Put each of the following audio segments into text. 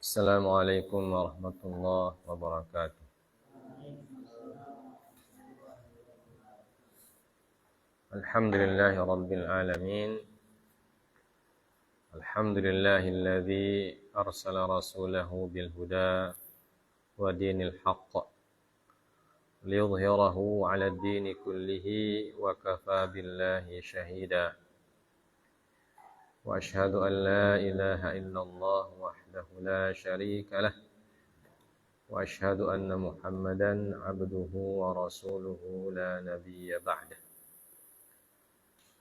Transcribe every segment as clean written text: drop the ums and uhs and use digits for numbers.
Assalamualaikum warahmatullahi wabarakatuh. Alhamdulillahi rabbil alamin. Alhamdulillahilladzi arsala rasulahu bil huda wa dinil haqq liyudhhirahu 'ala ad-dini kullihi wa kafa billahi shahida. Wa asyhadu an la ilaha illallah wahdahu la syarika lah. Wa asyhadu anna Muhammadan 'abduhu wa rasuluhu la nabiyya ba'dah.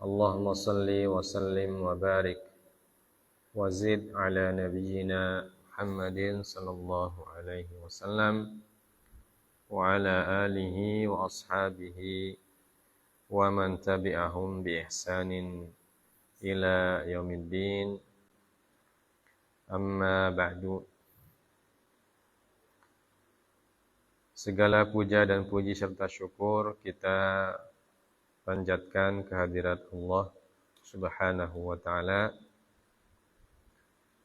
Allahumma salli wa sallim wa barik wa zid ala nabiyyina Muhammadin sallallahu alaihi wasallam wa ala alihi wa ashabihi wa man tabi'ahum bi ihsanin ila yaumiddin. Amma ba'du. Segala puja dan puji serta syukur kita panjatkan kehadirat Allah Subhanahu wa taala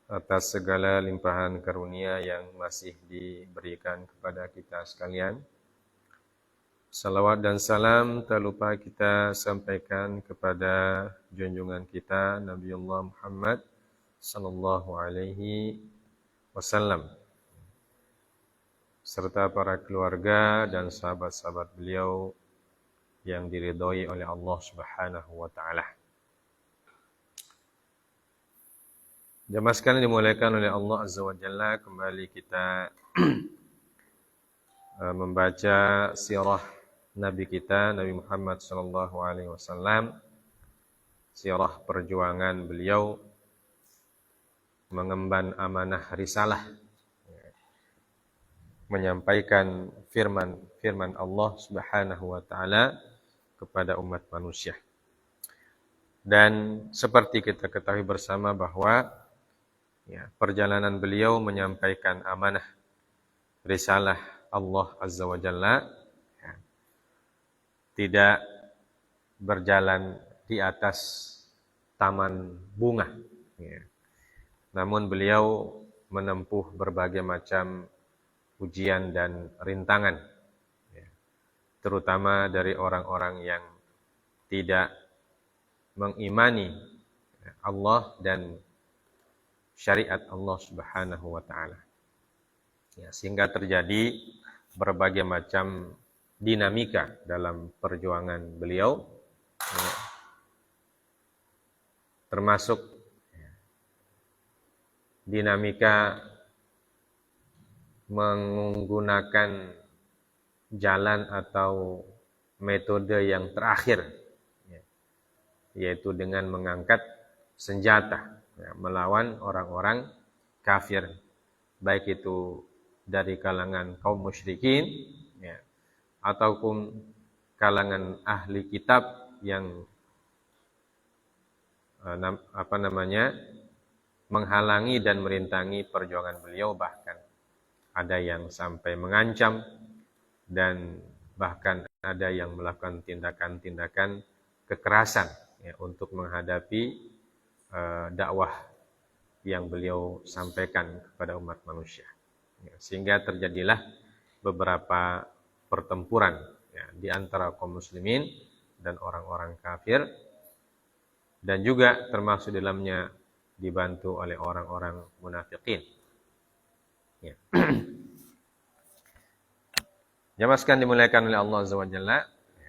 atas segala limpahan karunia yang masih diberikan kepada kita sekalian. Salawat dan salam tak lupa kita sampaikan kepada junjungan kita Nabiullah Muhammad sallallahu alaihi wasallam serta para keluarga dan sahabat-sahabat beliau yang diridhoi oleh Allah Subhanahu wa taala. Jamaah sekalian dimuliakan oleh Allah Azza wa Jalla, kembali kita membaca sirah Nabi kita Nabi Muhammad sallallahu alaihi wasallam, sirah perjuangan beliau mengemban amanah risalah, menyampaikan firman Allah Subhanahu wa taala kepada umat manusia. Dan seperti kita ketahui bersama bahwa perjalanan beliau menyampaikan amanah risalah Allah Azza wa Jalla tidak berjalan di atas taman bunga. Namun beliau menempuh berbagai macam ujian dan rintangan, terutama dari orang-orang yang tidak mengimani Allah dan syariat Allah Subhanahu wa taala. Sehingga terjadi berbagai macam dinamika dalam perjuangan beliau, termasuk dinamika menggunakan jalan atau metode yang terakhir, yaitu dengan mengangkat senjata melawan orang-orang kafir, baik itu dari kalangan kaum musyrikin ataupun kalangan ahli kitab yang menghalangi dan merintangi perjuangan beliau, bahkan ada yang sampai mengancam dan bahkan ada yang melakukan tindakan-tindakan kekerasan untuk menghadapi dakwah yang beliau sampaikan kepada umat manusia. Sehingga terjadilah beberapa pertempuran di antara kaum muslimin dan orang-orang kafir, dan juga termasuk dalamnya dibantu oleh orang-orang munafikin. Jamaah sekalian dimuliakan oleh Allah Azza wa Jalla,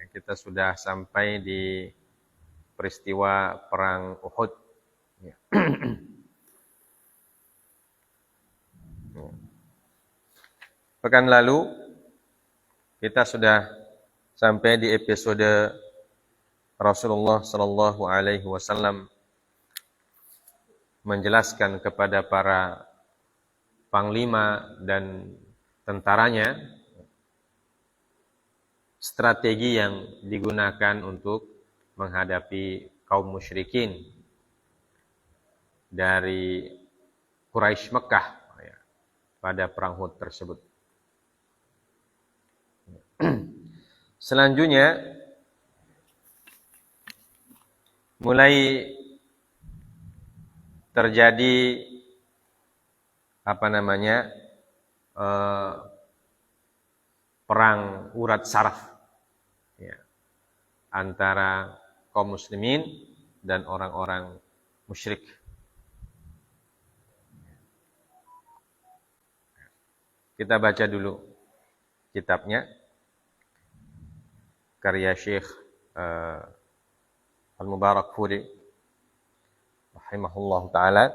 kita sudah sampai di peristiwa perang Uhud. Pekan lalu kita sudah sampai di episode Rasulullah sallallahu alaihi wasallam menjelaskan kepada para panglima dan tentaranya strategi yang digunakan untuk menghadapi kaum musyrikin dari Quraisy Mekah pada perang Uhud tersebut. Selanjutnya mulai terjadi perang urat saraf, ya, antara kaum muslimin dan orang-orang musyrik. Kita baca dulu kitabnya, karya Syekh Al-Mubarakfuri rahimahullah ta'ala.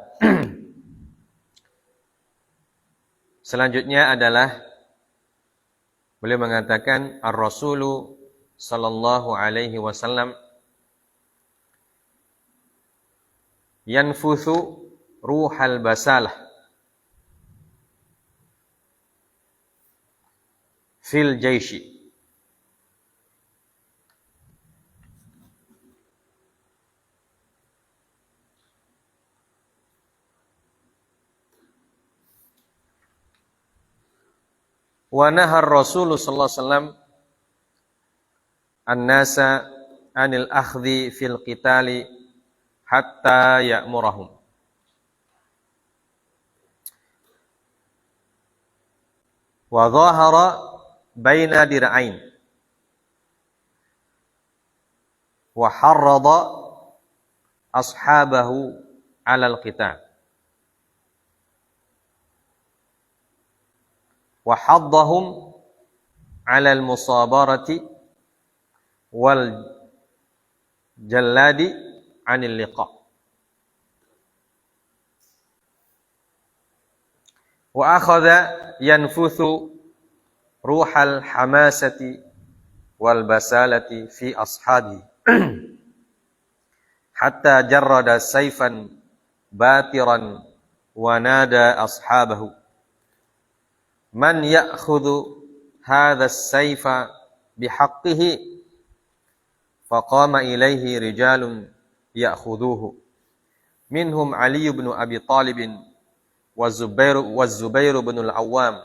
Selanjutnya adalah beliau mengatakan Ar-Rasulu sallallahu alaihi wasallam yanfuthu ruhal basalah fil jaishi. Wa nahar Rasul sallallahu alaihi wasallam an-nasa 'anil akhdhi fil qitali hatta ya'murahum. Wa dhahara baina dir'ain wa harrada ashabahu 'alal qital wa haddahum 'alal musabarati wal jalladi 'anil liqa. Wa akhadha yanfuthu ruhal hamasati wal basalati fi ashabi hatta jarrada sayfan batiran wa nada ashabahu man ya'khudhu hadha as-sayfa bihaqqihi faqama ilayhi rijalun ya'khudhuhu minhum Ali ibn Abi Talib wa Zubair ibn al-Awwam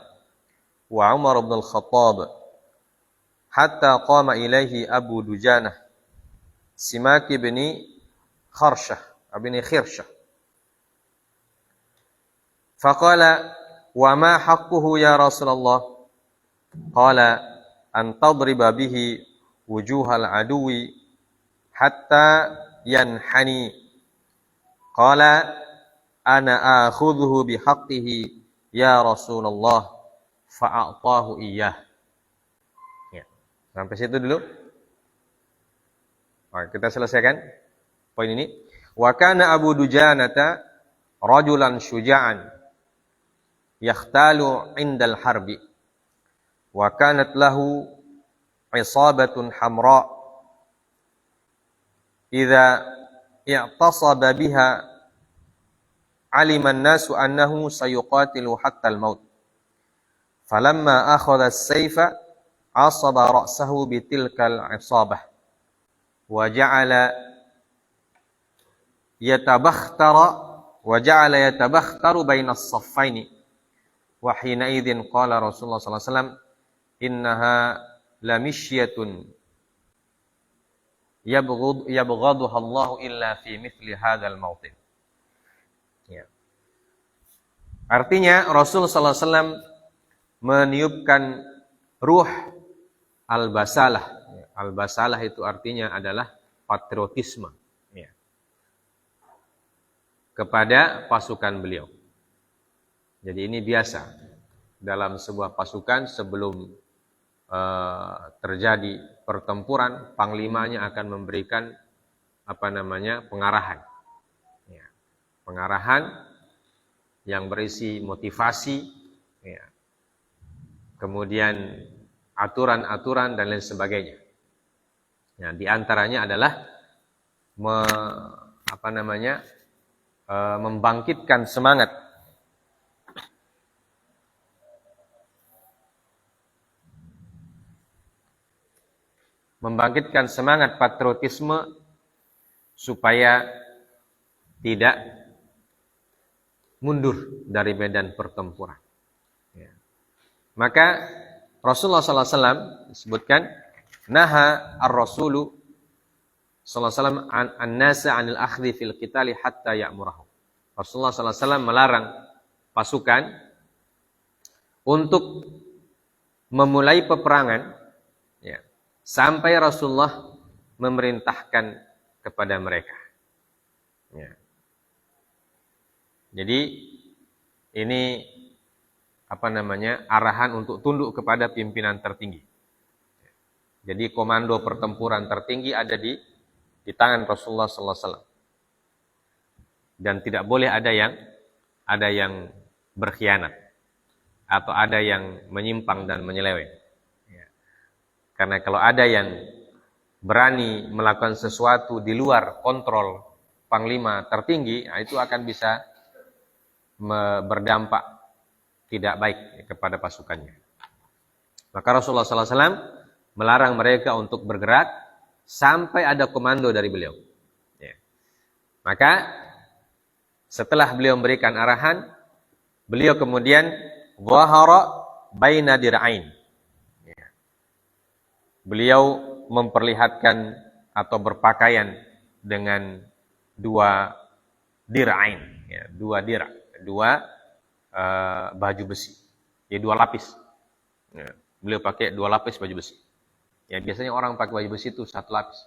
wa Umar ibn al-Khattab hatta qama ilayhi Abu Dujanah Simak ibn Khirshah faqala wa ma haqquhu ya Rasulullah qala an tadriba bihi wujuhal aduwi hatta yanhani qala ana akhudhuhu bihaqqihi ya Rasulullah fa'atahu iyyah. Ya, sampai situ dulu. Oke, kita selesaikan poin ini. Wa kana Abu Dujanata rajulan syuja'an yakhtalu 'indal harbi wa kanat lahu 'isabatun hamra idza i'tasaba biha 'alima an-nasu annahu sayuqatilu hatta al-maut falamma akhadha as-sayfa 'asaba ra'sahu bitilkal 'isabah wa ja'ala yatabakhtaru baina as-saffaini. Wa hina idzin qala Rasulullah sallallahu alaihi wasallam innaha lamishyatun yabghaduha Allah illa fi mithli hadzal mawtin. Ya. Artinya Rasul sallallahu alaihi wasallam meniupkan ruh al-basalah. Al-basalah itu artinya adalah patriotisme, ya, kepada pasukan beliau. Jadi ini biasa dalam sebuah pasukan sebelum terjadi pertempuran, panglimanya akan memberikan pengarahan. Ya, pengarahan yang berisi motivasi, ya, kemudian aturan-aturan dan lain sebagainya. Ya, di antaranya adalah membangkitkan semangat patriotisme supaya tidak mundur dari medan pertempuran. Ya. Maka Rasulullah SAW disebutkan naha ar-rasulu sallallahu alaihi wasallam an-nasa 'anil akhdhi fil qitali hatta ya'murahu. Rasulullah sallallahu alaihi wasallam melarang pasukan untuk memulai peperangan, ya, sampai Rasulullah memerintahkan kepada mereka. Ya. Jadi ini arahan untuk tunduk kepada pimpinan tertinggi. Jadi komando pertempuran tertinggi ada di tangan Rasulullah sallallahu alaihi wasallam. Dan tidak boleh ada yang berkhianat atau ada yang menyimpang dan menyeleweng. Ya. Karena kalau ada yang berani melakukan sesuatu di luar kontrol panglima tertinggi, nah itu akan bisa berdampak tidak baik kepada pasukannya. Maka Rasulullah SAW melarang mereka untuk bergerak sampai ada komando dari beliau. Ya. Maka setelah beliau memberikan arahan, beliau kemudian zahara baina dir'ain. Ya. Beliau memperlihatkan atau berpakaian dengan dua dir'ain, ya, dua baju besi, ya, dua lapis. Ya, beliau pakai dua lapis baju besi. Ya, biasanya orang pakai baju besi itu satu lapis.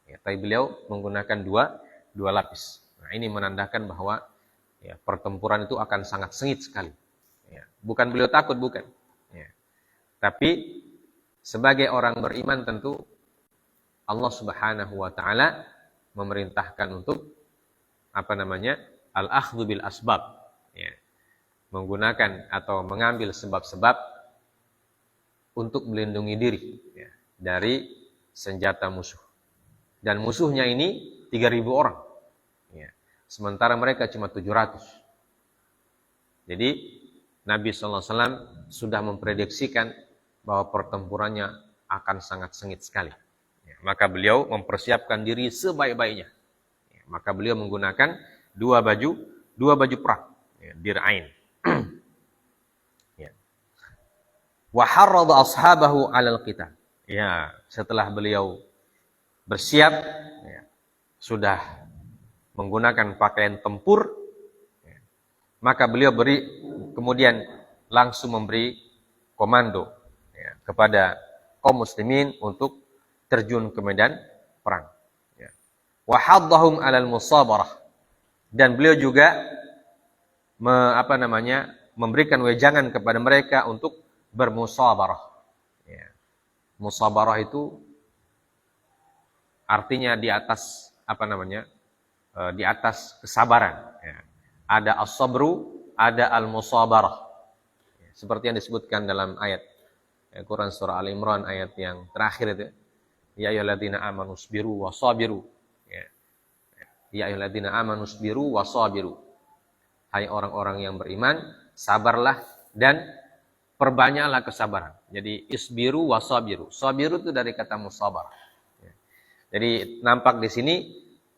Ya, tapi beliau menggunakan dua lapis. Nah, ini menandakan bahwa ya, pertempuran itu akan sangat sengit sekali. Ya, bukan beliau takut, bukan. Ya. Tapi sebagai orang beriman tentu Allah Subhanahu wa taala memerintahkan untuk al-akhdhu bil asbab. Ya. Menggunakan atau mengambil sebab-sebab untuk melindungi diri, ya, dari senjata musuh. Dan musuhnya ini 3.000 orang. Ya. Sementara mereka cuma 700. Jadi Nabi SAW sudah memprediksikan bahwa pertempurannya akan sangat sengit sekali. Ya. Maka beliau mempersiapkan diri sebaik-baiknya. Ya. Maka beliau menggunakan dua baju perang, ya, dir'ain. Ya. Wa harrada ashabahu 'alal qital. Ya, setelah beliau bersiap, ya, sudah menggunakan pakaian tempur, ya, maka beliau kemudian langsung memberi komando, ya, kepada kaum muslimin untuk terjun ke medan perang. Ya. Wa haddahum 'alal musabarah. Dan beliau juga memberikan wejangan kepada mereka untuk bermusabarah. Ya. Musabarah itu artinya di atas di atas kesabaran. Ya. Ada as-sabru, ada al-musabarah. Ya. Seperti yang disebutkan dalam ayat Quran surah Al-Imran ayat yang terakhir itu. Ya ayyuhalladzina amanu sabiru wasabiru. Ya. Ya ayyuhalladzina amanu sabiru wasabiru. Hai orang-orang yang beriman, sabarlah dan perbanyaklah kesabaran. Jadi isbiru wasabiru. Sabiru itu dari kata musabarah. Ya. Jadi nampak di sini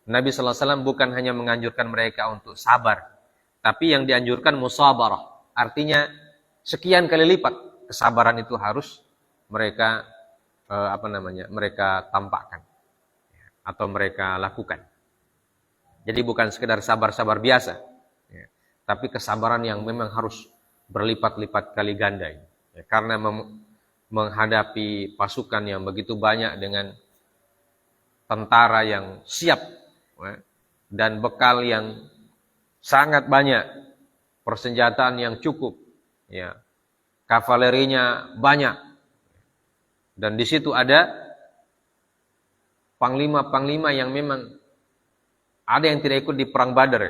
Nabi sallallahu alaihi wasallam bukan hanya menganjurkan mereka untuk sabar, tapi yang dianjurkan musabarah. Artinya sekian kali lipat kesabaran itu harus mereka mereka tampakkan, ya, atau mereka lakukan. Jadi bukan sekedar sabar-sabar biasa, ya, tapi kesabaran yang memang harus berlipat-lipat kali ganda. Ya, karena menghadapi pasukan yang begitu banyak dengan tentara yang siap, ya, dan bekal yang sangat banyak, persenjataan yang cukup, ya, kavalerinya banyak. Dan di situ ada panglima-panglima yang memang ada yang tidak ikut di perang Badar.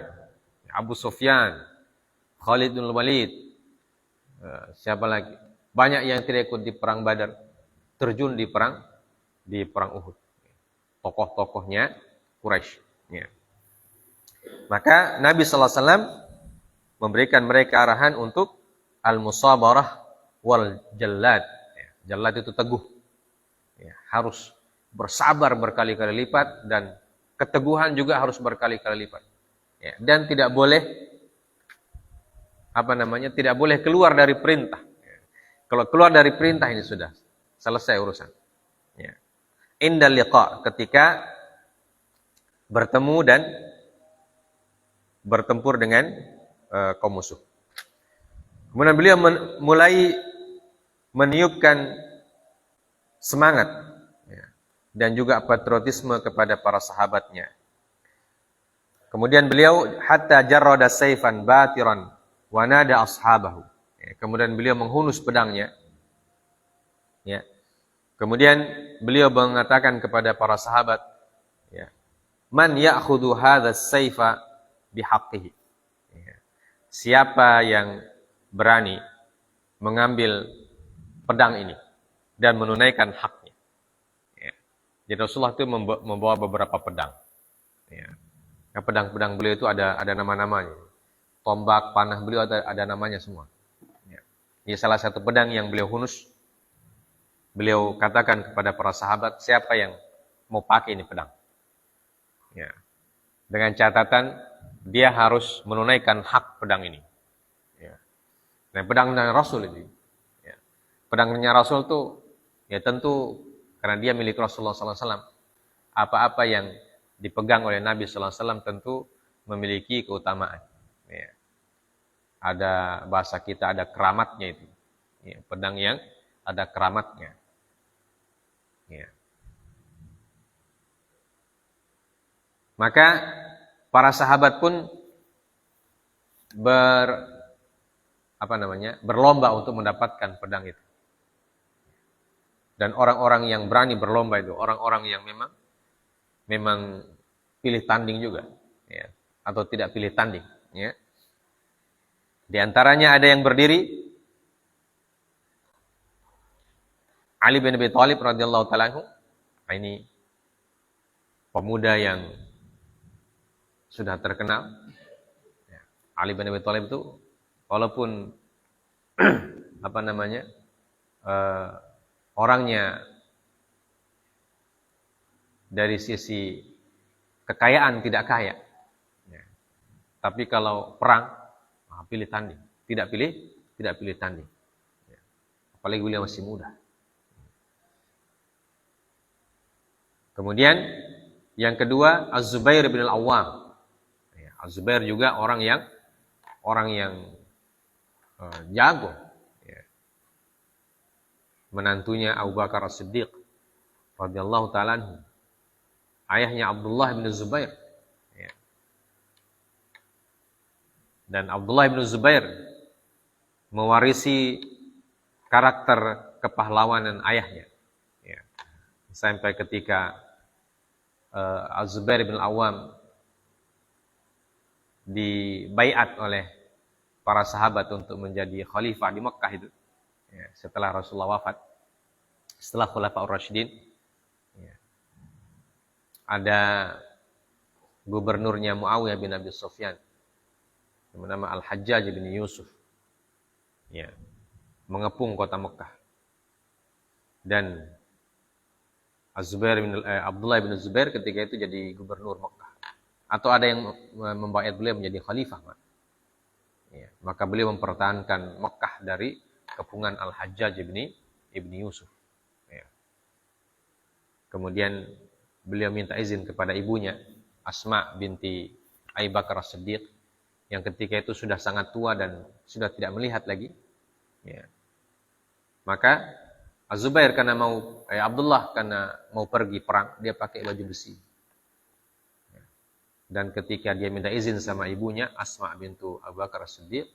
Abu Sufyan, Khalid bin Walid, siapa lagi? Banyak yang tidak ikut di perang Badar, terjun di perang Uhud. Tokoh-tokohnya Quraisy. Ya. Maka Nabi sallallahu alaihi wasallam memberikan mereka arahan untuk al-musabarah wal jallad. Ya, jallad itu teguh. Ya, harus bersabar berkali-kali lipat dan keteguhan juga harus berkali-kali lipat. Ya, dan tidak boleh tidak boleh keluar dari perintah. Ya. Kalau keluar dari perintah ini sudah selesai urusan. Ya. Indal liqa, ketika bertemu dan bertempur dengan kaum musuh. Kemudian beliau mulai meniupkan semangat ya, dan juga patriotisme kepada para sahabatnya. Kemudian beliau hatta jarrada sayfan batiran wa nada ashabahu. Ya, kemudian beliau menghunus pedangnya. Ya. Kemudian beliau mengatakan kepada para sahabat, ya, man ya'khudhu hadha as-sayfa bihaqqihi. Ya. Siapa yang berani mengambil pedang ini dan menunaikan haknya. Ya. Jadi Rasulullah itu membawa beberapa pedang. Ya. Nah, pedang-pedang beliau itu ada nama-namanya. Tombak, panah beliau ada namanya semua. Ya. Ini salah satu pedang yang beliau hunus. Beliau katakan kepada para sahabat, siapa yang mau pakai ini pedang? Ya. Dengan catatan, dia harus menunaikan hak pedang ini. Ya. Nah, pedangnya Rasul itu. Ya. Pedangnya Rasul itu, ya tentu, karena dia milik Rasulullah SAW, apa-apa yang dipegang oleh Nabi SAW tentu memiliki keutamaan. Ya. Ada bahasa kita, ada keramatnya itu. Ya. Pedang yang ada keramatnya. Ya. Maka para sahabat pun berlomba untuk mendapatkan pedang itu. Dan orang-orang yang berani berlomba itu orang-orang yang memang pilih tanding juga, ya, atau tidak pilih tanding. Ya. Di antaranya ada yang berdiri Ali bin Abi Thalib radhiyallahu ta'ala anhu. Ini pemuda yang sudah terkenal. Ali bin Abi Thalib itu walaupun orangnya dari sisi kekayaan tidak kaya. Ya. Tapi kalau perang, pilih tanding. Tidak pilih tanding. Ya. Apalagi beliau masih muda. Kemudian yang kedua Az-Zubair bin Al-Awwam. Ya, Az-Zubair juga orang yang jago. Ya. Menantunya Abu Bakar As-Siddiq radhiyallahu ta'ala anhu. Ayahnya Abdullah bin Zubair. Ya. Dan Abdullah bin Zubair mewarisi karakter kepahlawanan ayahnya. Ya. Sampai ketika Az-Zubair bin Al-Awwam dibaiat oleh para sahabat untuk menjadi khalifah di Mekah itu. Ya, setelah Rasulullah wafat. Setelah Khulafaur Rasyidin. Ya. Ada gubernurnya Muawiyah bin Abi Sufyan. Yang bernama Al-Hajjaj bin Yusuf. Ya. Mengepung kota Mekah. Dan Abdullah bin Zubair ketika itu jadi gubernur Mekah. Atau ada yang membaiat beliau menjadi khalifah. Ya, maka beliau mempertahankan Mekah dari kepungan Al-Hajjaj ibni Yusuf. Ya. Kemudian beliau minta izin kepada ibunya, Asma binti Abu Bakar As-Siddiq, yang ketika itu sudah sangat tua dan sudah tidak melihat lagi. Ya. Maka Az-Zubair Abdullah karena mau pergi perang, dia pakai baju besi. Dan ketika dia minta izin sama ibunya, Asma bintu Abu Bakar As-Siddiq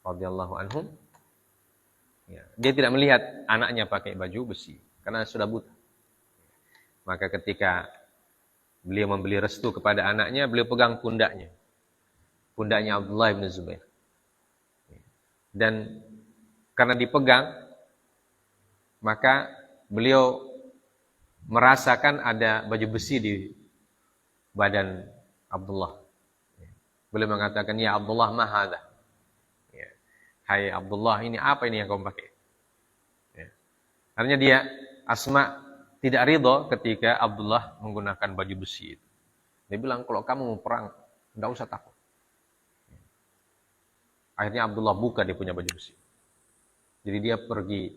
radhiyallahu anhum, ya, dia tidak melihat anaknya pakai baju besi karena sudah buta. Maka ketika beliau membeli restu kepada anaknya, beliau pegang pundaknya Abdullah bin Zubair. Dan karena dipegang, maka beliau merasakan ada baju besi di badan Abdullah. Beliau mengatakan, ya Abdullah, ma hadha? Ya. Hai Abdullah, ini apa ini yang kamu pakai? Ya. Artinya dia, Asma, tidak ridho ketika Abdullah menggunakan baju besi itu. Dia bilang, kalau kamu mau perang, tidak usah takut. Ya. Akhirnya Abdullah buka dia punya baju besi. Jadi dia pergi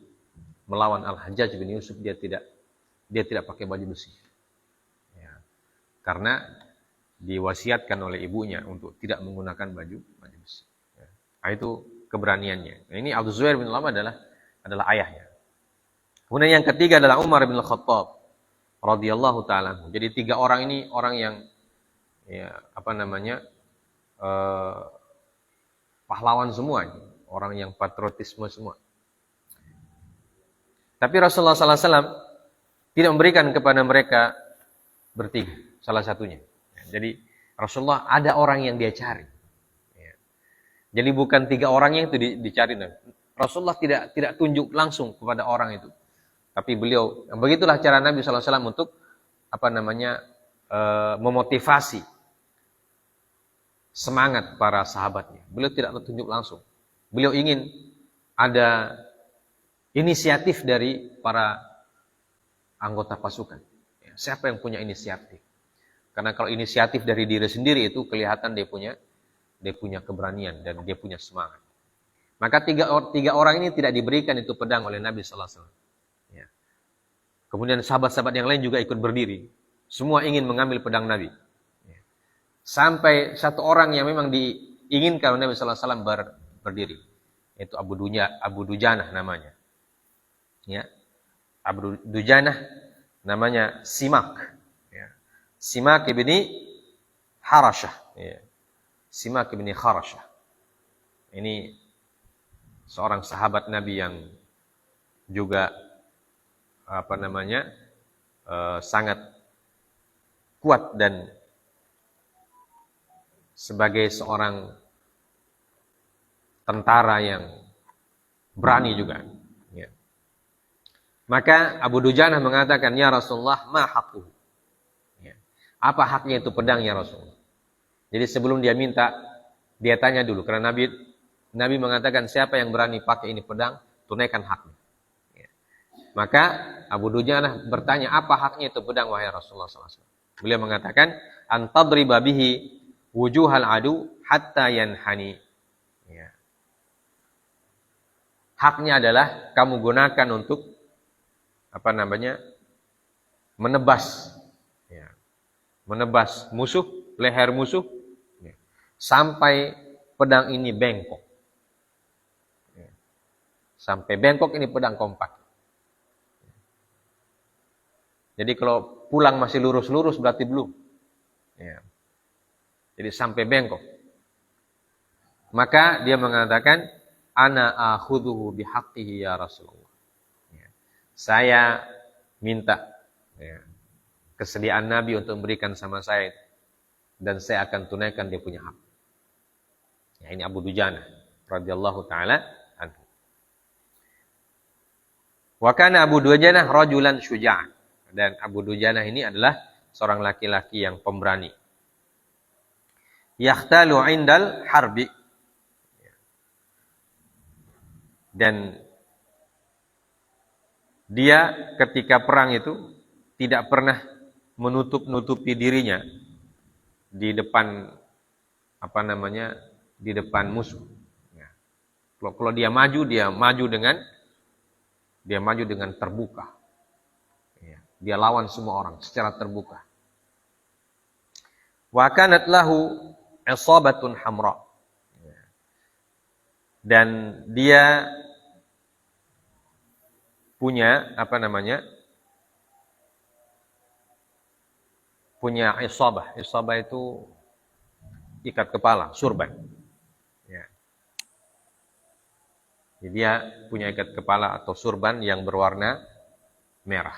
melawan Al-Hajjaj bin Yusuf, dia tidak pakai baju besi. Ya. Karena diwasiatkan oleh ibunya untuk tidak menggunakan baju besi. Ya. Nah, itu keberaniannya. Nah, ini Abdul Zubair bin Al-Awwam adalah ayahnya. Kemudian yang ketiga adalah Umar bin Al-Khattab radhiyallahu taala. Jadi 3 orang ini orang yang pahlawan semua, orang yang patriotisme semua. Tapi Rasulullah SAW tidak memberikan kepada mereka bertiga, salah satunya. Jadi Rasulullah ada orang yang dia cari. Jadi bukan 3 orang yang itu dicari. Rasulullah tidak tunjuk langsung kepada orang itu. Tapi beliau, begitulah cara Nabi SAW untuk memotivasi semangat para sahabatnya. Beliau tidak tunjuk langsung. Beliau ingin ada inisiatif dari para anggota pasukan. Siapa yang punya inisiatif? Karena kalau inisiatif dari diri sendiri itu kelihatan dia punya keberanian dan dia punya semangat. Maka 3 orang ini tidak diberikan itu pedang oleh Nabi sallallahu alaihi wasallam. Ya. Kemudian sahabat-sahabat yang lain juga ikut berdiri. Semua ingin mengambil pedang Nabi. Ya. Sampai 1 orang yang memang diinginkan oleh Nabi sallallahu alaihi wasallam berdiri. Yaitu Abu Dujanah namanya. Ya. Abu Dujanah namanya Simak. Ya. Simak ibni Harashah. Ya. Simak ibni Harashah. Ini seorang sahabat Nabi yang juga sangat kuat dan sebagai seorang tentara yang berani juga. Ya. Maka Abu Dujanah mengatakan, "Ya Rasulullah, ma haqquhu?" Ya. Apa haknya itu pedang ya Rasulullah? Jadi sebelum dia minta, dia tanya dulu. Karena Nabi mengatakan, siapa yang berani pakai ini pedang, tunaikan haknya. Ya. Maka Abu Dujanah bertanya, apa haknya itu pedang wahai Rasulullah SAW? Beliau mengatakan, antadriba bihi wujuhal adu hatta yanhani. Ya. Haknya adalah kamu gunakan untuk menebas, ya. Menebas musuh, leher musuh, ya. Sampai pedang ini bengkok. Ya. Sampai bengkok ini pedang kompak. Jadi kalau pulang masih lurus-lurus berarti belum. Ya. Jadi sampai bengkok. Maka dia mengatakan, ana akhudhuhu bihaqqihi ya Rasulullah. Ya. Saya minta kesediaan Nabi untuk memberikan sama saya dan saya akan tunaikan dia punya hak. Ya, ini Abu Dujanah radhiyallahu taala anhu. Wa kana Abu Dujanah rajulan syuja'an. Dan Abu Dujanah ini adalah seorang laki-laki yang pemberani. Yahtalu 'indal harbi. Dan dia ketika perang itu tidak pernah menutupi dirinya di depan di depan musuh. Ya. Kalau dia maju dengan terbuka. Ya. Dia lawan semua orang secara terbuka. Wa kanat lahu isabatun hamra. Ya. Dan dia punya punya isabah. Isabah itu ikat kepala, surban. Ya. Jadi dia punya ikat kepala atau surban yang berwarna merah.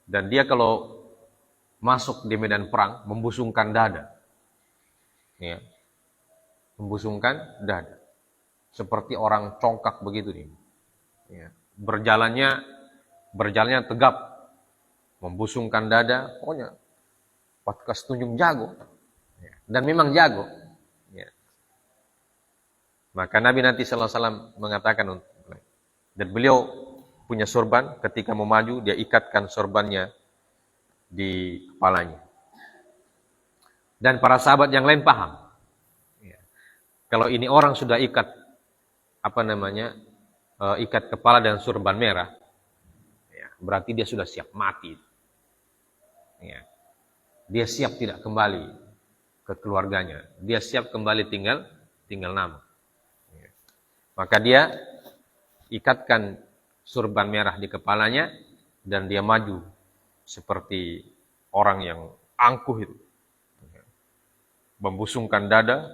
Dan dia kalau masuk di medan perang membusungkan dada. Ya. Membusungkan dada. Seperti orang congkak begitu nih. Ya. Berjalannya tegap. Membusungkan dada, pokoknya podcast tunjuk jago. Ya. Dan memang jago. Ya. Maka Nabi nanti sallallahu alaihi wasallam mengatakan, dan beliau punya sorban, ketika mau maju dia ikatkan sorbannya di kepalanya. Dan para sahabat yang lain paham. Ya. Kalau ini orang sudah ikat ikat kepala dan sorban merah, ya, berarti dia sudah siap mati. Ya. Dia siap tidak kembali ke keluarganya. Dia siap kembali tinggal nama. Maka dia ikatkan surban merah di kepalanya dan dia maju seperti orang yang angkuh itu. Membusungkan dada,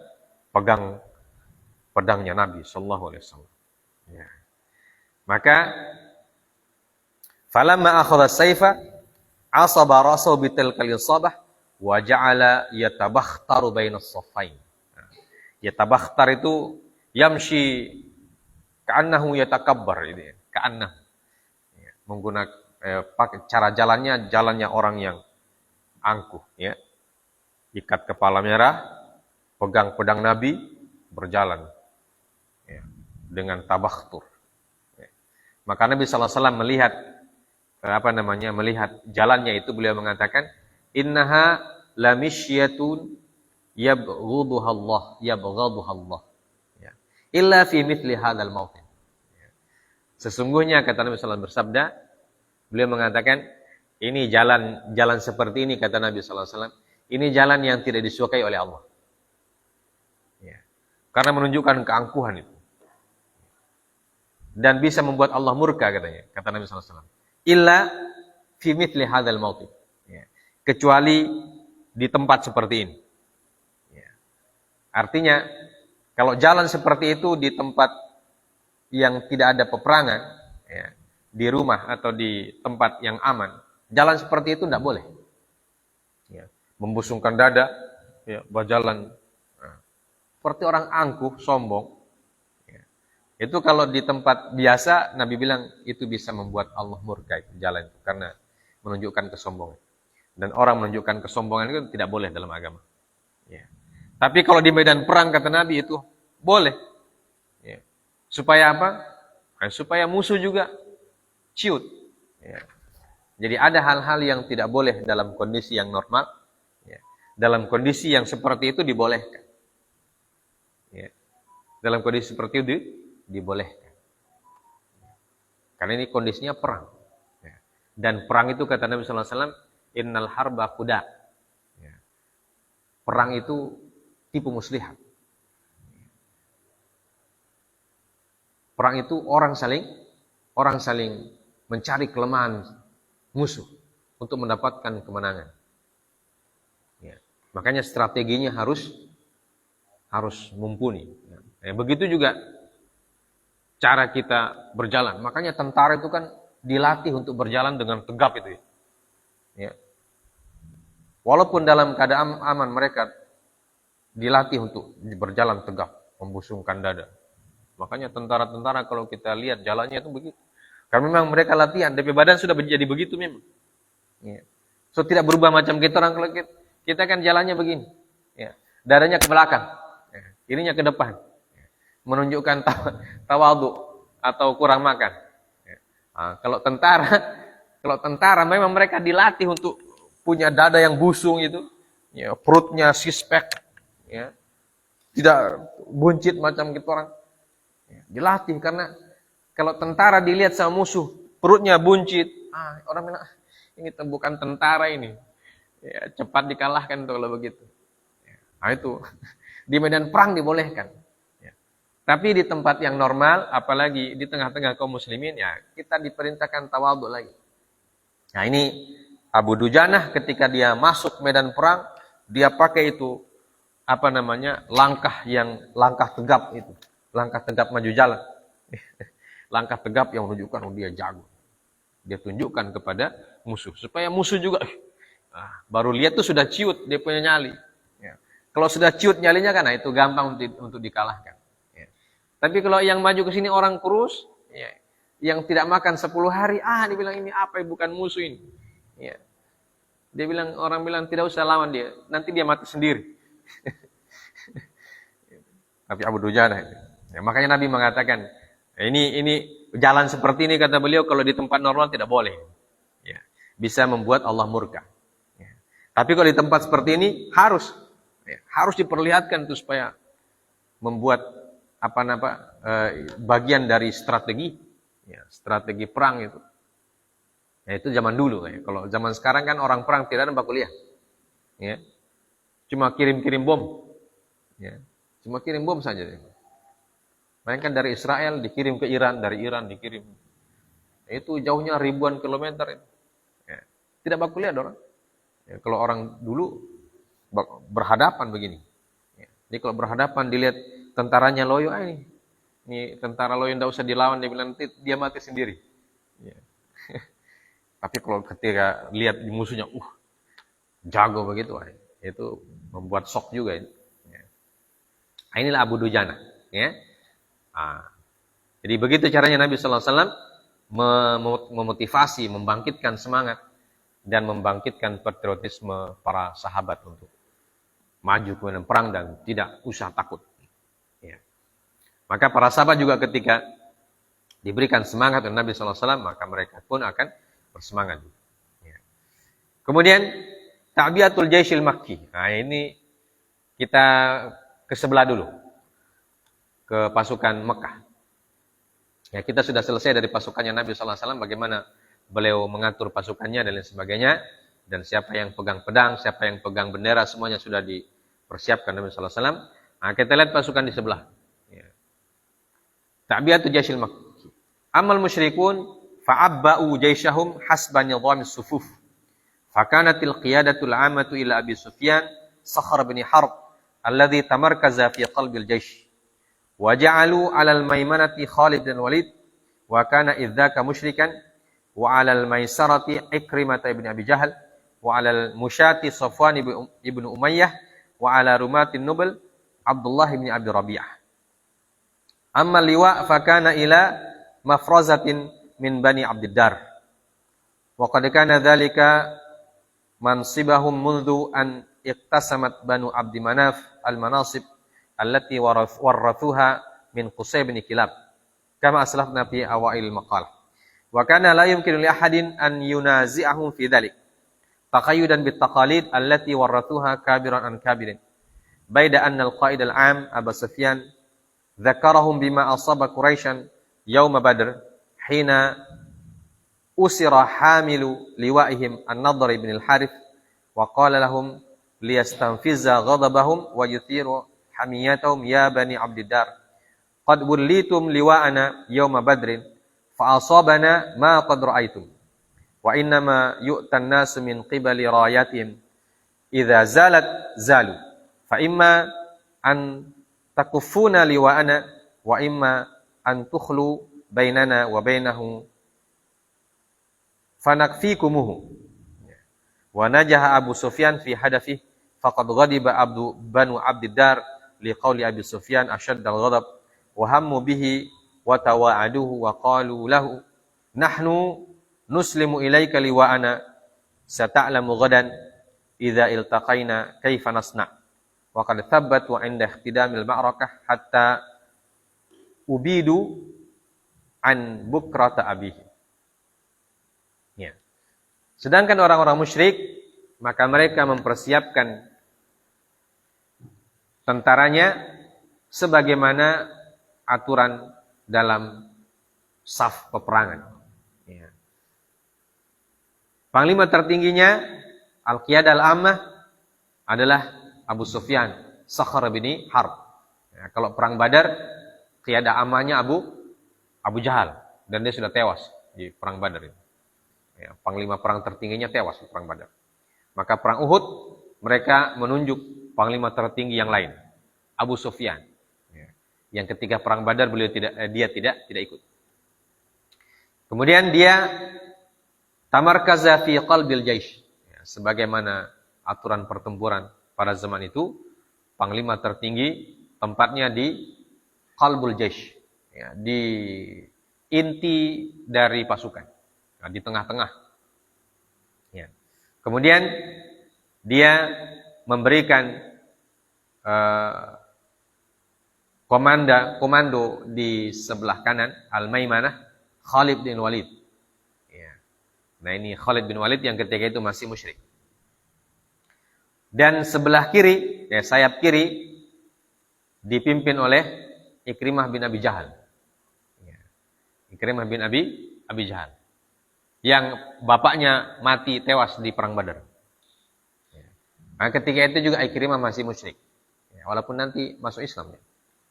pegang pedangnya Nabi sallallahu alaihi wasallam. Ya. Maka falamma akhadha as-sayfa asaba rasahu bitilkal isabah wa ja'ala yatabakhtaru bainas saffain. Yatabakhtar itu yamshi ka'annahu yatakabbar itu ya. Ka'annahu. Ya. Menggunakan pakai cara jalannya orang yang angkuh ya. Ikat kepala merah, pegang pedang Nabi, berjalan ya, dengan tabakhtur. Ya. Maka Nabi SAW melihat melihat jalannya itu, beliau mengatakan, innaha lamishyatun yabghaduha Allah. Ya. Illa fi mithli hadzal mawtin. Ya. Sesungguhnya kata Nabi SAW bersabda, beliau mengatakan, ini jalan seperti ini kata Nabi SAW. Ini jalan yang tidak disukai oleh Allah. Ya. Karena menunjukkan keangkuhan itu. Dan bisa membuat Allah murka katanya, kata Nabi SAW. Illa fi mithli hadzal mawtin. Ya. Kecuali di tempat seperti ini. Ya. Artinya, kalau jalan seperti itu di tempat yang tidak ada peperangan, ya, di rumah atau di tempat yang aman, jalan seperti itu tidak boleh. Ya. Membusungkan dada, ya, berjalan seperti orang angkuh, sombong. Ya. Itu kalau di tempat biasa, Nabi bilang itu bisa membuat Allah murka itu, jalan itu, karena menunjukkan kesombongan. Dan orang menunjukkan kesombongan itu tidak boleh dalam agama. Ya. Tapi kalau di medan perang kata Nabi itu boleh. Ya. Supaya apa? Supaya musuh juga ciut. Ya. Jadi ada hal-hal yang tidak boleh dalam kondisi yang normal. Dalam kondisi yang seperti itu dibolehkan. Ya. Dalam kondisi seperti itu dibolehkan. Karena ini kondisinya perang. Ya. Dan perang itu kata Nabi SAW, innal harba kuda. Ya. Perang itu tipu muslihat. Perang itu orang saling mencari kelemahan musuh untuk mendapatkan kemenangan. Makanya strateginya harus mumpuni. Ya, begitu juga cara kita berjalan. Makanya tentara itu kan dilatih untuk berjalan dengan tegap itu. Ya. Walaupun dalam keadaan aman mereka dilatih untuk berjalan tegap, membusungkan dada. Makanya tentara-tentara kalau kita lihat jalannya itu begitu. Karena memang mereka latihan, DP badan sudah menjadi begitu memang. Ya. So tidak berubah macam kita orang kalau kita kan jalannya begini, ya. Dadanya ke belakang, ya. Ininya ke depan, ya. Menunjukkan tawadhu atau kurang makan. Ya. Nah, kalau tentara memang mereka dilatih untuk punya dada yang busung itu, ya, perutnya six-pack, ya. Tidak buncit macam kita orang. Ya. Dilatih karena kalau tentara dilihat sama musuh, perutnya buncit, orang bilang ini bukan tentara ini. Ya, cepat dikalahkan tuh kalau begitu. Nah itu di medan perang dibolehkan. Ya. Tapi di tempat yang normal, apalagi di tengah-tengah kaum muslimin, ya kita diperintahkan tawadhu lagi. Nah ini Abu Dujanah ketika dia masuk medan perang, dia pakai itu langkah tegap itu, langkah tegap maju jalan, langkah tegap yang menunjukkan dia jago. Dia tunjukkan kepada musuh supaya musuh juga. Baru lihat tuh sudah ciut dia punya nyali. Ya. Kalau sudah ciut nyalinya kan, itu gampang untuk dikalahkan. Ya. Tapi kalau yang maju ke sini orang kurus, ya, yang tidak makan 10 hari, dia bilang ini apa? Bukan musuh ini. Ya. Orang bilang tidak usah lawan dia, nanti dia mati sendiri. Tapi Abu Dujanah itu. Ya, makanya Nabi mengatakan, ini jalan seperti ini kata beliau kalau di tempat normal tidak boleh. Ya. Bisa membuat Allah murka. Tapi kalau di tempat seperti ini harus diperlihatkan itu supaya membuat bagian dari strategi, ya, strategi perang itu. Ya, itu zaman dulu. Ya. Kalau zaman sekarang kan orang perang tidak ada kuliah. Ya. cuma kirim-kirim bom. Ya. Cuma kirim bom saja. Bayangkan dari Israel dikirim ke Iran, dari Iran dikirim. Itu jauhnya ribuan kilometer. Ya. Tidak baku lihat orang. Ya, kalau orang dulu berhadapan begini. Ya. Jadi kalau berhadapan dilihat tentaranya loyo, ini tentara loyo tidak usah dilawan, dia bilang nanti dia mati sendiri. Ya. Tapi kalau ketika lihat musuhnya, jago begitu, itu membuat shock juga. Ya. Inilah Abu Dujana. Ya. Jadi begitu caranya Nabi SAW memotivasi, membangkitkan semangat dan membangkitkan patriotisme para sahabat untuk maju ke medan perang dan tidak usah takut. Ya. Maka para sahabat juga ketika diberikan semangat oleh Nabi SAW, maka mereka pun akan bersemangat. Ya. Kemudian Ta'biyatul Jaishil Makki. Nah, ini kita ke sebelah dulu, ke pasukan Mekah. Ya, kita sudah selesai dari pasukannya Nabi SAW, bagaimana beliau mengatur pasukannya dan lain sebagainya, dan siapa yang pegang pedang, siapa yang pegang bendera, semuanya sudah dipersiapkan Nabi SAW. Nah, kita lihat pasukan di sebelah. Ya. Ta'biyatul Jaishil Makki. Amal musyrikun fa'abba'u jaishahum hasba nidhamis sufuf. Fakanatil qiyadatul amatu ila Abi Sufyan Sakhr bin Harb alladhi tamarkaza fi qalbil jaish. Wa ja'alu 'alal maimanati Khalid bin Walid wa kana idzaka musyrikan wa 'alal maisarati Ikrimah ibn Abi Jahal wa 'alal musyati Safwan ibn Umayyah wa 'ala rumatin nubal Abdullah bin Abi Rabi'ah. Amma liwa fa kana ila mafrazatin min Bani Abdiddar. Wa qad kana dzalika mansibahum mundu an iqtasamat Banu Abdi Manaf al-manasib allati warathuha min Qusay bin Kilab kama aslafna fi awail maqal wa kana la yumkinu li ahadin an yunazi'ahum fi dhalik taqayyudan bit taqalid allati warathuha kabiran an kabirin baida anna al-qaid al-'am Abu Sufyan dzakarahum bima asaba Quraisyan yaum Badr hina usira hamilu liwa'ihim an-Nadhr ibn al-Harith wa qala lahum liyastanfiza ghadabahum wa yuthiru hamiyatahum ya Bani Abdiddar qad bullitum liwa'ana yawma badrin fa asabana ma qad ra'aytum wa innama yu'tan nasu min qibali rayatihim idza zalat zalu fa imma an takuffuna liwa'ana wa imma an tukhlu bainana wa bainahu fanakfikumuhu wa najaha Abu Sufyan fi hadafi faqad ghadiba Banu Abdiddar liqauli Abi Sufyan ashaddal ghadab wa hammu bihi wa tawa'aduhu wa qalu lahu nahnu nuslimu ilaika liwa'ana sata'lamu ghadan idza iltaqaina kaifa nasna wa qad thabbatu 'inda ihtidamil ma'rakah hatta ubidu an bukrata abihi. Ya. Sedangkan orang-orang musyrik maka mereka mempersiapkan tentaranya sebagaimana aturan dalam saf peperangan. Ya. Panglima tertingginya Al-Qiyadah Al-Ammah adalah Abu Sufyan Sakhr bin Harb. Ya, kalau perang Badar, Qiyadah Ammahnya Abu Jahal dan dia sudah tewas di perang Badar ini. Ya, panglima perang tertingginya tewas di perang Badar. Maka perang Uhud mereka menunjuk panglima tertinggi yang lain, Abu Sufyan. Ya. Yang ketika perang Badar dia tidak ikut. Kemudian dia tamarkaza fi qalbil jaish. Ya, sebagaimana aturan pertempuran pada zaman itu, panglima tertinggi tempatnya di qalbul jaish. Ya, di inti dari pasukan. Nah, di tengah-tengah. Ya. Kemudian dia memberikan komando di sebelah kanan Al-Maimanah Khalid bin Walid. Ya. Nah ini Khalid bin Walid yang ketika itu masih musyrik. Dan sebelah kiri, sayap kiri dipimpin oleh Ikrimah bin Abi Jahal. Ya. Ikrimah bin Abi Jahal. Yang bapaknya mati tewas di perang Badar. Ya. Nah, ketika itu juga Ikrimah masih musyrik. Ya, walaupun nanti masuk Islam.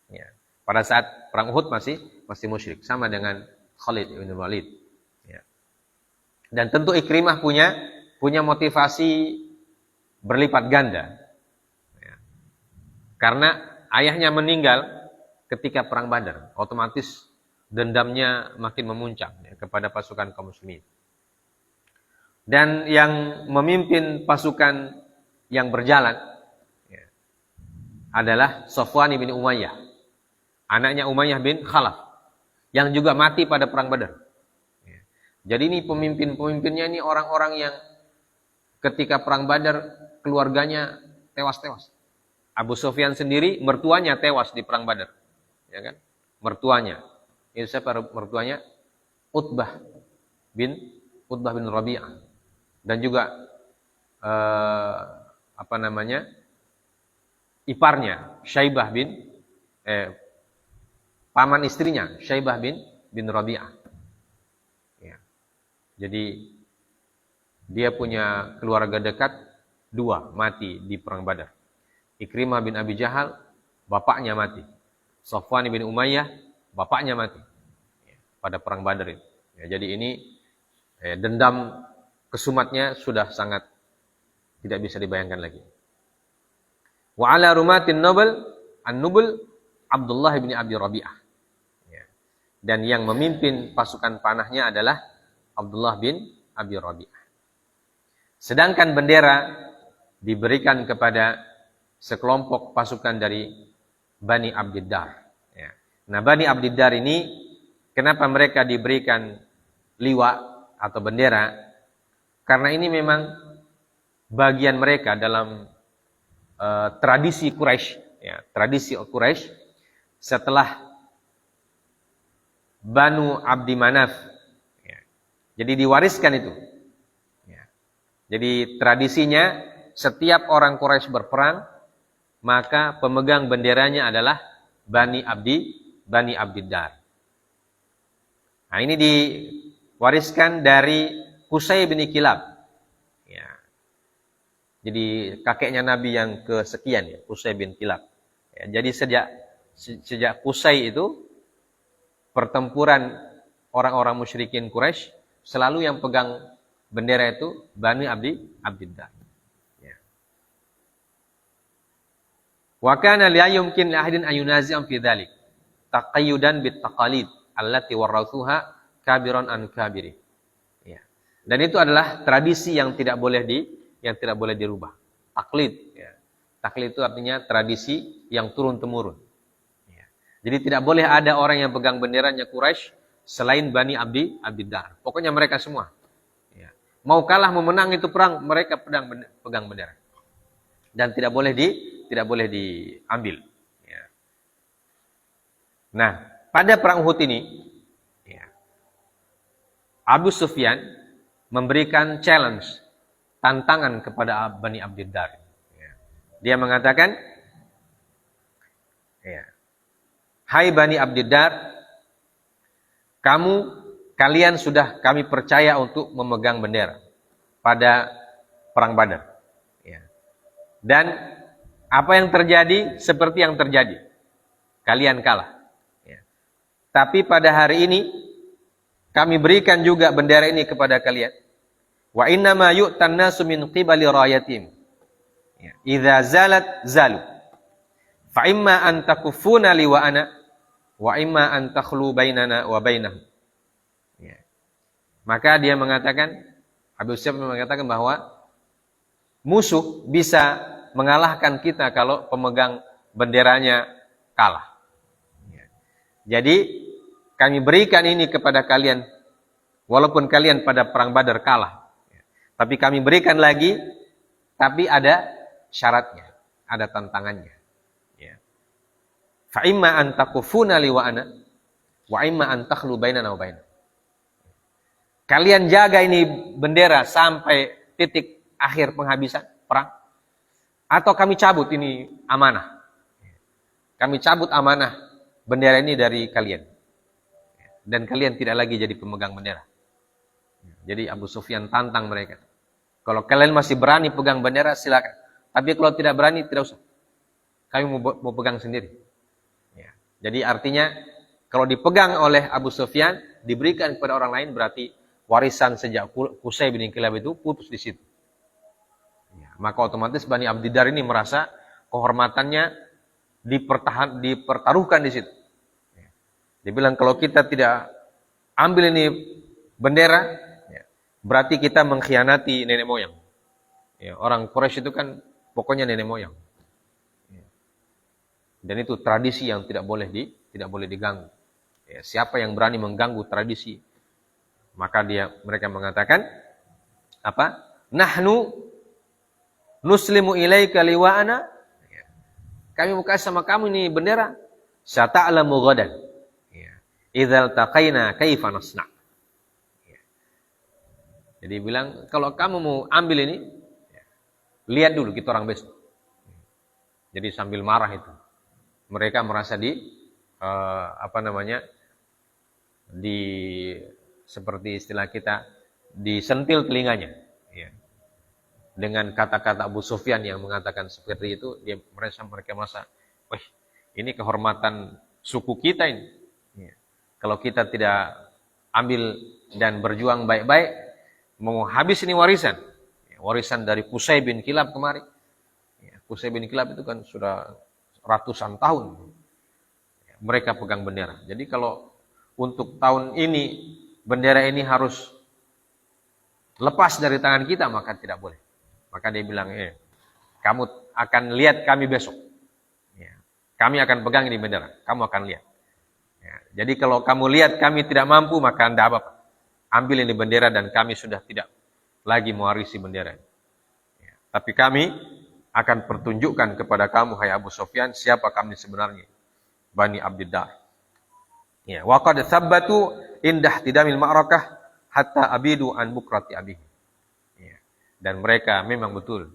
Ya. Pada saat perang Uhud masih musyrik, sama dengan Khalid bin Walid. Ya. Dan tentu Ikrimah punya motivasi berlipat ganda. Ya. Karena ayahnya meninggal ketika perang Badar, otomatis dendamnya makin memuncak ya, kepada pasukan kaum muslimin. Dan yang memimpin pasukan yang berjalan ya, adalah Safwan bin Umayyah, anaknya Umayyah bin Khalaf, yang juga mati pada perang Badar. Ya. Jadi ini pemimpinnya ini orang-orang yang ketika perang Badar keluarganya tewas-tewas. Abu Sufyan sendiri mertuanya tewas di perang Badar. Ya kan? Mertuanya. Itu siapa mertuanya? Utbah bin Rabi'ah. Dan juga iparnya Syaibah paman istrinya Syaibah bin Rabi'ah. Ya. Jadi dia punya keluarga dekat 2 mati di perang Badar. Ikrimah bin Abi Jahal, bapaknya mati. Safwan bin Umayyah, bapaknya mati ya, pada perang Badar itu. Ya, jadi ini dendam kesumatnya sudah sangat tidak bisa dibayangkan lagi. Wa ala rumatin an-nubul Abdullah bin Abi Rabi'ah. Ya. Dan yang memimpin pasukan panahnya adalah Abdullah bin Abi Rabi'ah. Sedangkan bendera diberikan kepada sekelompok pasukan dari Bani Abdiddar. Ya. Nah, Bani Abdiddar ini kenapa mereka diberikan liwa atau bendera? Karena ini memang bagian mereka dalam tradisi Quraisy, ya, tradisi Quraisy setelah Banu Abdi Manaf. Ya. Jadi diwariskan itu. Ya. Jadi tradisinya setiap orang Quraisy berperang, maka pemegang benderanya adalah Bani Abdiddar. Nah, ini diwariskan dari Qusay bin Kilab. Ya. Jadi kakeknya Nabi yang kesekian ya, Qusay bin Kilab. Ya, jadi sejak Qusay itu pertempuran orang-orang musyrikin Quraisy, selalu yang pegang bendera itu Bani Abdiddar. Ya. Wa kana la yumkin li ahadin ayunazi'an fi dzalik taqayyudan bit taqalid allati warathuha kabiran an kabiri. Ya. Dan itu adalah tradisi yang tidak boleh dirubah. Taklid ya. Taklid itu artinya tradisi yang turun temurun. Ya. Jadi tidak boleh ada orang yang pegang benderanya Quraisy selain Bani Abdiddar. Pokoknya mereka semua. Ya. Mau kalah mau menang itu perang, mereka pegang bendera. Dan tidak boleh diambil. Ya. Nah, pada perang Uhud ini, ya, Abu Sufyan memberikan challenge, tantangan kepada Bani Abdiddar. Ya. Dia mengatakan, ya, hai Bani Abdiddar, kalian sudah kami percaya untuk memegang bendera pada perang Badar. Ya. Dan apa yang terjadi seperti yang terjadi. Kalian kalah. Ya. Tapi pada hari ini kami berikan juga bendera ini kepada kalian. Wa inna ma yu'tan nasu min qibali rayatim. Ya. Idza zalat zalu. Fa imma an takufuna li wa ana wa imma an takhlu bainana wa bainahum. Ya. Maka dia mengatakan, Abu Sufyan mengatakan bahwa musuh bisa mengalahkan kita kalau pemegang benderanya kalah. Ya. Jadi kami berikan ini kepada kalian walaupun kalian pada perang Badar kalah. Ya. Tapi kami berikan lagi, tapi ada syaratnya, ada tantangannya. Ya. Fa imma an takufuna li wa ana wa imma an takhlu bainana wa bainahum. Kalian jaga ini bendera sampai titik akhir penghabisan perang, atau kami cabut ini amanah. Kami cabut amanah bendera ini dari kalian. Dan kalian tidak lagi jadi pemegang bendera. Jadi Abu Sufyan tantang mereka. Kalau kalian masih berani pegang bendera, silakan. Tapi kalau tidak berani, tidak usah. Kami mau pegang sendiri. Ya. Jadi artinya, kalau dipegang oleh Abu Sufyan, diberikan kepada orang lain, berarti warisan sejak Qusay bin Kilab itu putus di situ. Ya. Maka otomatis Bani Abdiddar ini merasa kehormatannya dipertaruhkan di situ. Ya. Dia bilang, kalau kita tidak ambil ini bendera, ya, berarti kita mengkhianati nenek moyang. Ya, orang Quraisy itu kan pokoknya nenek moyang. Ya. Dan itu tradisi yang tidak boleh diganggu. Ya, siapa yang berani mengganggu tradisi, maka mereka mengatakan apa? Nahnu nuslimu ilaika liwa'ana. Ya. Kami mau kasih sama kamu ini bendera. Sata'lamu ghadan. Idzal taqaina kaifa nasna. Jadi bilang, kalau kamu mau ambil ini, lihat dulu kita orang besok. Jadi sambil marah itu, mereka merasa seperti istilah kita, disentil telinganya. Ya. Dengan kata-kata Abu Sufyan yang mengatakan seperti itu, mereka merasa, wah, ini kehormatan suku kita ini. Ya. Kalau kita tidak ambil dan berjuang baik-baik, mau habis ini warisan. Warisan dari Qusay bin Kilab kemarin. Qusay bin Kilab itu kan sudah ratusan tahun. Mereka pegang bendera. Jadi kalau untuk tahun ini, bendera ini harus lepas dari tangan kita, maka tidak boleh. Maka dia bilang, kamu akan lihat kami besok. Kami akan pegang ini bendera. Kamu akan lihat. Jadi kalau kamu lihat kami tidak mampu, maka tidak apa-apa. Ambil ini bendera dan kami sudah tidak lagi mewarisi bendera. Tapi kami akan pertunjukkan kepada kamu, hai Abu Sufyan, siapa kami sebenarnya. Bani Abdiddar. Wa qad tsabbatu indah tidamil ma'rakah hatta abidu an bukrati abihi. Dan mereka memang betul.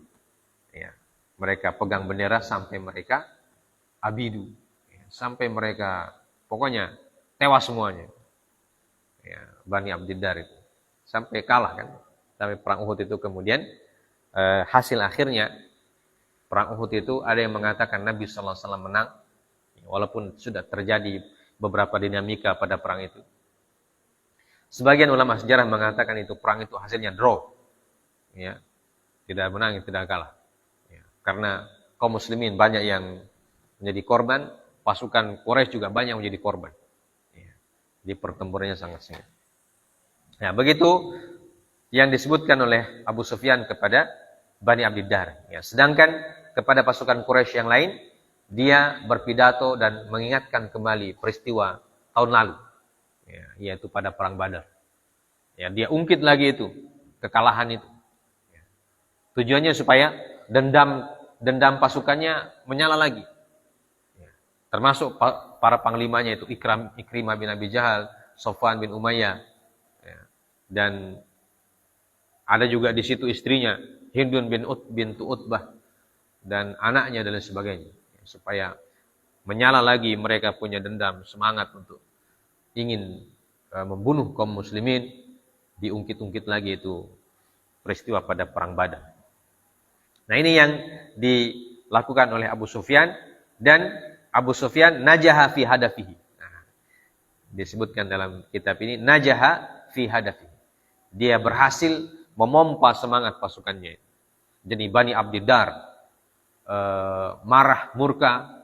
Mereka pegang bendera sampai mereka abidu. Sampai mereka pokoknya tewas semuanya. Bani Abdiddar itu. Sampai kalah kan. Sampai perang Uhud itu kemudian hasil akhirnya perang Uhud itu ada yang mengatakan Nabi sallallahu alaihi wasallam menang. Walaupun sudah terjadi beberapa dinamika pada perang itu. Sebagian ulama sejarah mengatakan itu perang itu hasilnya draw. Tidak menang, tidak kalah. Karena kaum muslimin banyak yang menjadi korban, pasukan Quraisy juga banyak menjadi korban. Di pertempurannya sangat sengit. Begitu yang disebutkan oleh Abu Sufyan kepada Bani Abdiddar. Sedangkan kepada pasukan Quraisy yang lain, dia berpidato dan mengingatkan kembali peristiwa tahun lalu, yaitu pada perang Badar. Dia ungkit lagi itu, kekalahan itu. Tujuannya supaya dendam pasukannya menyala lagi. Termasuk para panglimanya itu Ikrimah bin Abi Jahal, Sofwan bin Umayyah, dan ada juga di situ istrinya Hindun bintu Utbah dan anaknya dan lain sebagainya, supaya menyala lagi mereka punya dendam, semangat untuk ingin membunuh kaum muslimin. Diungkit-ungkit lagi itu peristiwa pada perang Badar. Nah, ini yang dilakukan oleh Abu Sufyan, dan Abu Sufyan najaha fi hadafihi. Disebutkan dalam kitab ini najaha fi hadafihi. Dia berhasil memompa semangat pasukannya. Jadi Bani Abdiddar marah, murka,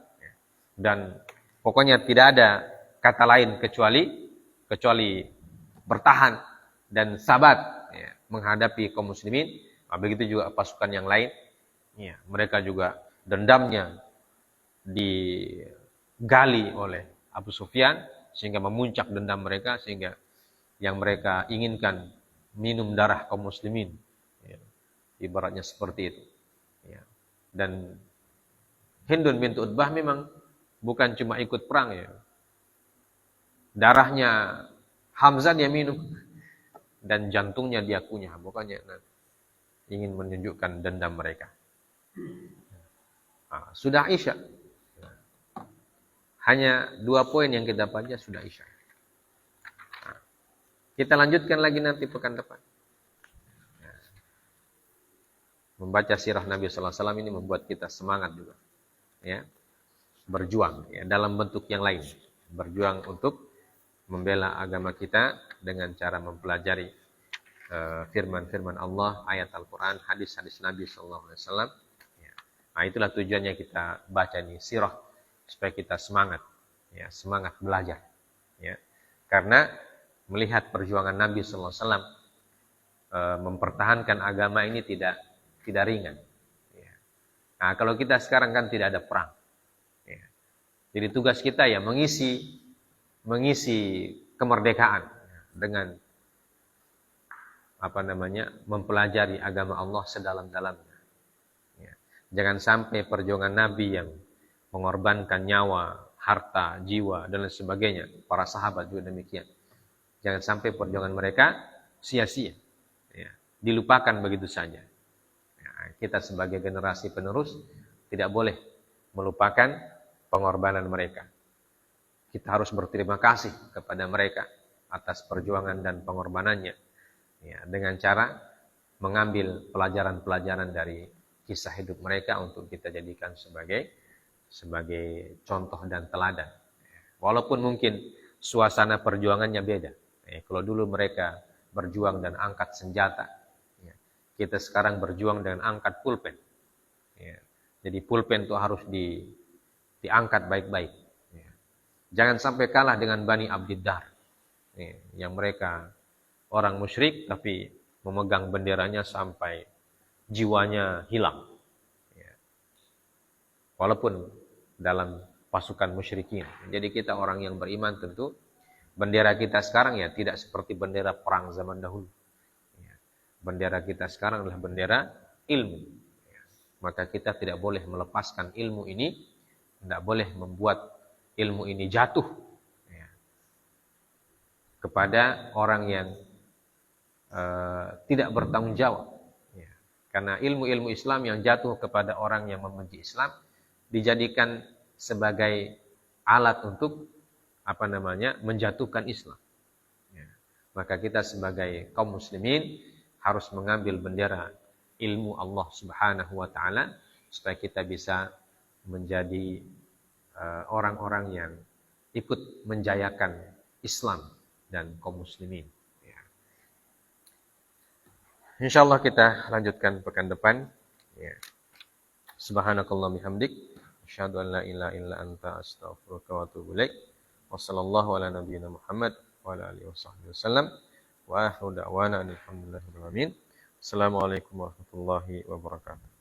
dan pokoknya tidak ada kata lain kecuali bertahan dan sabat menghadapi kaum muslimin. Begitu juga pasukan yang lain. Mereka juga dendamnya digali oleh Abu Sufyan sehingga memuncak dendam mereka, sehingga yang mereka inginkan minum darah kaum muslimin. Ibaratnya seperti itu. Dan Hindun bintu Utbah memang bukan cuma ikut perang, darahnya Hamzah dia minum dan jantungnya dia kunyah. Pokoknya ingin menunjukkan dendam mereka. Sudah Isya. Hanya 2 poin yang kita baca sudah Isya. Kita lanjutkan lagi nanti pekan depan. Membaca sirah Nabi sallallahu alaihi wasallam ini membuat kita semangat juga. Ya, berjuang ya, dalam bentuk yang lain. Berjuang untuk membela agama kita dengan cara mempelajari firman-firman Allah, ayat Al-Quran, hadis-hadis Nabi sallallahu alaihi wasallam. Ya. Nah, itulah tujuannya kita baca nih sirah, supaya kita semangat, ya, semangat belajar. Ya. Karena melihat perjuangan Nabi sallallahu alaihi wasallam mempertahankan agama ini tidak ringan. Ya. Nah, kalau kita sekarang kan tidak ada perang. Ya. Jadi tugas kita ya mengisi kemerdekaan dengan mempelajari agama Allah sedalam-dalamnya. Ya. Jangan sampai perjuangan Nabi yang mengorbankan nyawa, harta, jiwa, dan lain sebagainya. Para sahabat juga demikian. Jangan sampai perjuangan mereka sia-sia. Ya. Dilupakan begitu saja. Ya. Kita sebagai generasi penerus tidak boleh melupakan pengorbanan mereka. Kita harus berterima kasih kepada mereka atas perjuangan dan pengorbanannya. Ya, dengan cara mengambil pelajaran-pelajaran dari kisah hidup mereka untuk kita jadikan sebagai contoh dan teladan. Walaupun mungkin suasana perjuangannya beda. Kalau dulu mereka berjuang dan angkat senjata, kita sekarang berjuang dengan angkat pulpen. Jadi pulpen itu harus diangkat baik-baik. Jangan sampai kalah dengan Bani Abdiddar, yang mereka orang musyrik tapi memegang benderanya sampai jiwanya hilang. Walaupun dalam pasukan musyrikin. Jadi kita orang yang beriman tentu bendera kita sekarang ya tidak seperti bendera perang zaman dahulu. Bendera kita sekarang adalah bendera ilmu. Maka kita tidak boleh melepaskan ilmu ini, tidak boleh membuat ilmu ini jatuh kepada orang yang tidak bertanggung jawab. Karena ilmu-ilmu Islam yang jatuh kepada orang yang membenci Islam dijadikan sebagai alat untuk menjatuhkan Islam. Maka kita sebagai kaum muslimin harus mengambil bendera ilmu Allah Subhanahu wa taala supaya kita bisa menjadi orang-orang yang ikut menjayakan Islam dan kaum muslimin. Insyaallah kita lanjutkan pekan depan. Subhanakallah bihamdik, asyhadu an la ilaha illa anta, astaghfiruka wa atubu ilaik. Wassallallahu ala nabiyyina Muhammad wa ala alihi wasallam. Wa akhiru da'wana alhamdulillahirabbil alamin. Assalamualaikum warahmatullahi wabarakatuh.